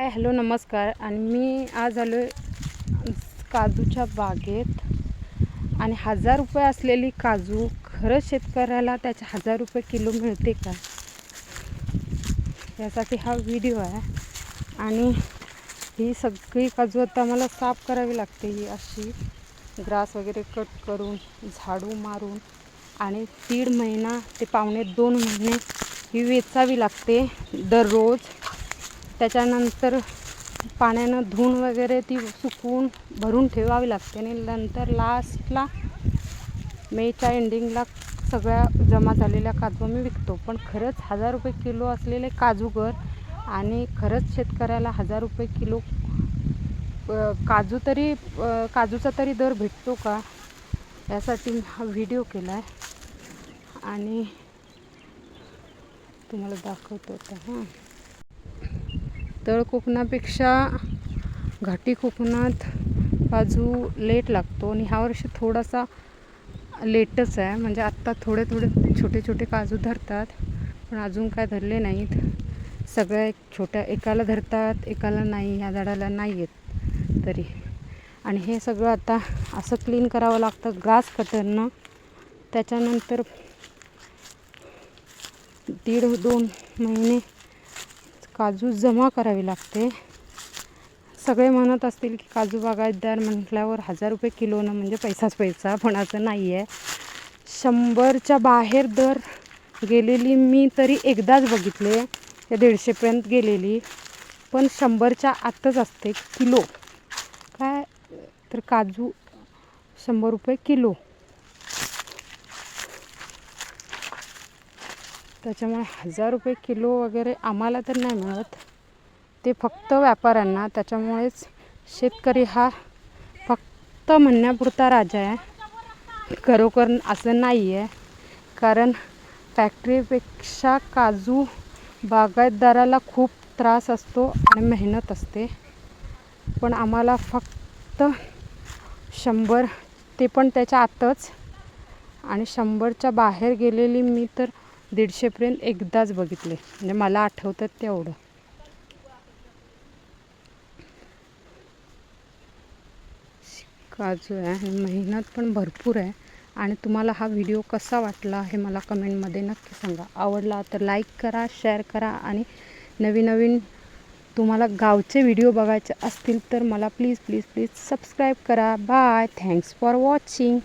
Hi hello नमस्कार. आणि मी आज आलो आहे काजूच्या बागेत. आणि 1000 रुपये असलेली काजू खरंच शेतकऱ्याला त्याचे 1000 रुपये किलो मिळते का, यासाठी हा व्हिडिओ आहे. आणि ही सगळी काजू आता मला साफ करावी लागते. ही अशी ग्रास वगैरे कट करून झाडू मारून आणि 1.5 महिना ते पावणे 2 महिने ही वेचावी लागते दररोज. त्याच्यानंतर पाण्यानं धुवून वगैरे ती सुकवून भरून ठेवावी लागते. आणि नंतर लास्टला मेच्या एंडिंगला सगळ्या जमा झालेल्या काजू मी विकतो. पण खरंच 1000 रुपये किलो असलेले काजूगर आणि खरंच शेतकऱ्याला 1000 रुपये किलो काजूचा तरी दर भेटतो का, यासाठी हा व्हिडिओ केला आहे. आणि तुम्हाला दाखवतो आता. तळ कोकणापेक्षा घाटी कोकणात काजू लेट लागतो. आणि ह्या वर्षी थोडासा लेटच आहे. म्हणजे आत्ता थोडे छोटे छोटे काजू धरतात, पण अजून काय धरले नाहीत. सगळ्या छोट्या एकाला धरतात, एकाला नाही. ह्या झाडाला नाही येत तरी. आणि हे सगळं आता असं क्लीन करावं लागतं ग्रास कटरनं. त्याच्यानंतर 1.5-2 महिने काजू जमा करावी लागते. सगळे म्हणत असतील की काजू बागायतदार म्हटल्यावर 1000 रुपये किलोनं म्हणजे पैसाच पैसा, पण असं नाही आहे. 100च्या बाहेर दर गेलेली मी तरी एकदाच बघितले, ते 150पर्यंत गेलेली. पण 100च्या आतच असते किलो. काय तर काजू 100 रुपये किलो. त्याच्यामुळे 1000 रुपये किलो वगैरे आम्हाला तर नाही मिळत, ते फक्त व्यापाऱ्यांना. त्याच्यामुळेच शेतकरी हा फक्त म्हणण्यापुरता राजा आहे, खरोखर असं नाही आहे. कारण फॅक्टरीपेक्षा काजू बागायतदाराला खूप त्रास असतो आणि मेहनत असते. पण आम्हाला फक्त 100, ते पण त्याच्या आतच. आणि 100च्या बाहेर गेलेली मी तर 150पर्यंत एकदाच बघितले, म्हणजे मला आठवतं तेवढं. काजू आहे आणि मेहनत पण भरपूर आहे. आणि तुम्हाला हा व्हिडिओ कसा वाटला हे मला कमेंटमध्ये नक्की सांगा. आवडला तर लाईक करा, शेअर करा. आणि नवीन तुम्हाला गावचे व्हिडिओ बघायचे असतील तर मला प्लीज सबस्क्राईब करा. बाय. Thanks for watching.